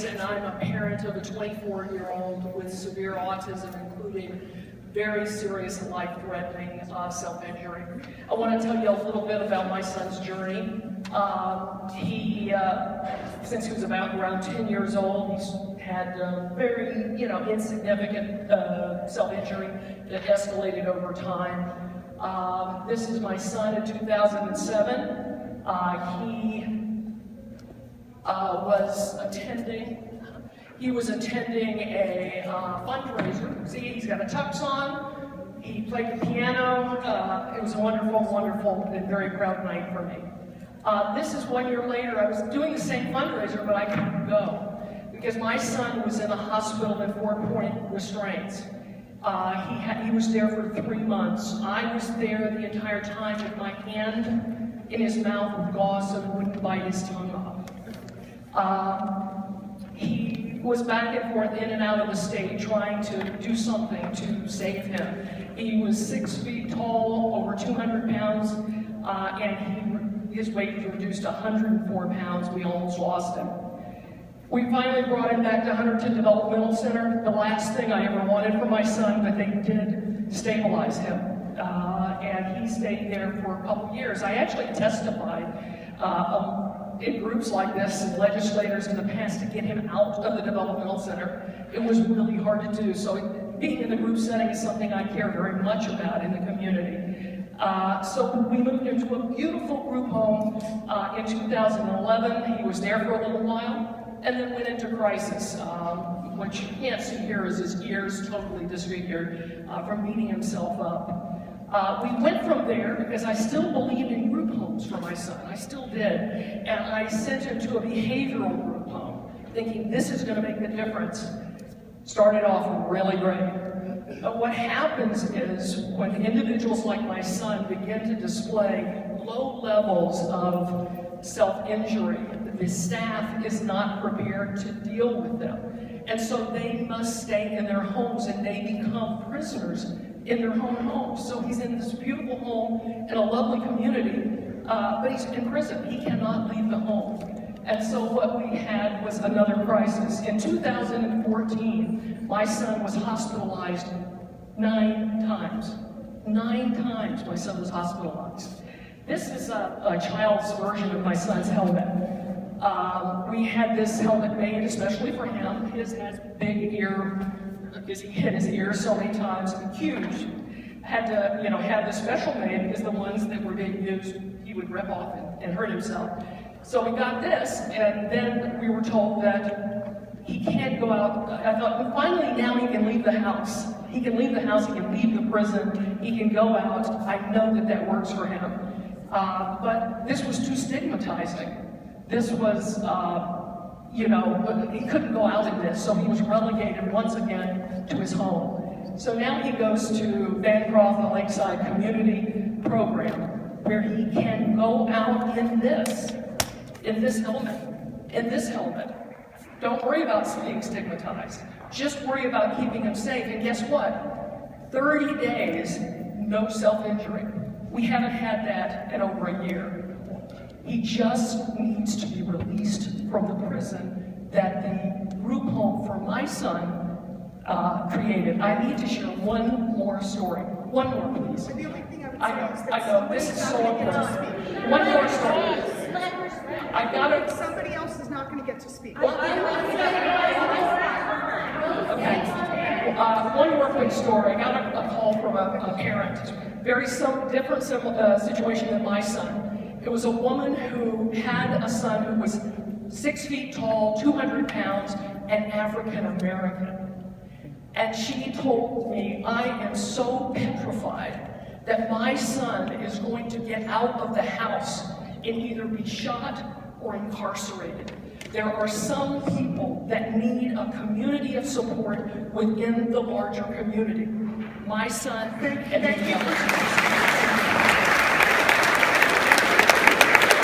and I'm a parent of a 24-year-old with severe autism, including very serious and life-threatening self-injury. I want to tell you a little bit about my son's journey. Since he was around 10 years old, he's had very, insignificant self-injury that escalated over time. This is my son in 2007. He was attending a fundraiser. See, he's got a tux on. He played the piano. It was a wonderful, wonderful, and very proud night for me. This is 1 year later. I was doing the same fundraiser, but I couldn't go because my son was in a hospital in 4-point restraints. He was there for 3 months. I was there the entire time with my hand in his mouth with gauze so he wouldn't bite his tongue off. He was back and forth in and out of the state trying to do something to save him. He was 6 feet tall, over 200 pounds, and his weight was reduced to 104 pounds. We almost lost him. We finally brought him back to Hunterton Developmental Center. The last thing I ever wanted for my son, but they did stabilize him. And he stayed there for a couple years. I actually testified in groups like this and legislators in the past to get him out of the developmental center. It was really hard to do. So being in the group setting is something I care very much about in the community. So we moved into a beautiful group home in 2011. He was there for a little while and then went into crisis. What you can't see here is his ears totally disfigured from beating himself up. We went from there because I still believed in group homes for my son. I still did. And I sent him to a behavioral group home, thinking this is going to make the difference. Started off really great. But what happens is when individuals like my son begin to display low levels of self-injury, the staff is not prepared to deal with them. And so they must stay in their homes and they become prisoners in their own homes. So he's in this beautiful home in a lovely community, but he's in prison. He cannot leave the home. And so what we had was another crisis. In 2014, my son was hospitalized 9 times. 9 times my son was hospitalized. This is a child's version of my son's helmet. We had this helmet made especially for him. His has big ear, because he hit his ear so many times, huge. Had to, have the special made because the ones that were being used, he would rip off and hurt himself. So we got this, and then we were told that he can't go out. I thought, well, finally now he can leave the house. He can leave the house, he can leave the prison, he can go out. I know that that works for him. But this was too stigmatizing. This was, he couldn't go out in this, so he was relegated once again to his home. So now he goes to Bancroft, the Lakeside Community Program, where he can go out in this helmet. Don't worry about being stigmatized. Just worry about keeping him safe. And guess what? 30 days, no self-injury. We haven't had that in over a year. He just needs to be released from the prison that the group home for my son created. I need to share one more story. One more, please. The only thing I would say I know, this is so important. One more story. Somebody else is not going to get to speak. Okay. One more quick story. I got a call from a parent. Very different situation than my son. It was a woman who had a son who was 6 feet tall, 200 pounds, and African American. And she told me, I am so petrified that my son is going to get out of the house and either be shot or incarcerated. There are some people that need a community of support within the larger community. My son and many others.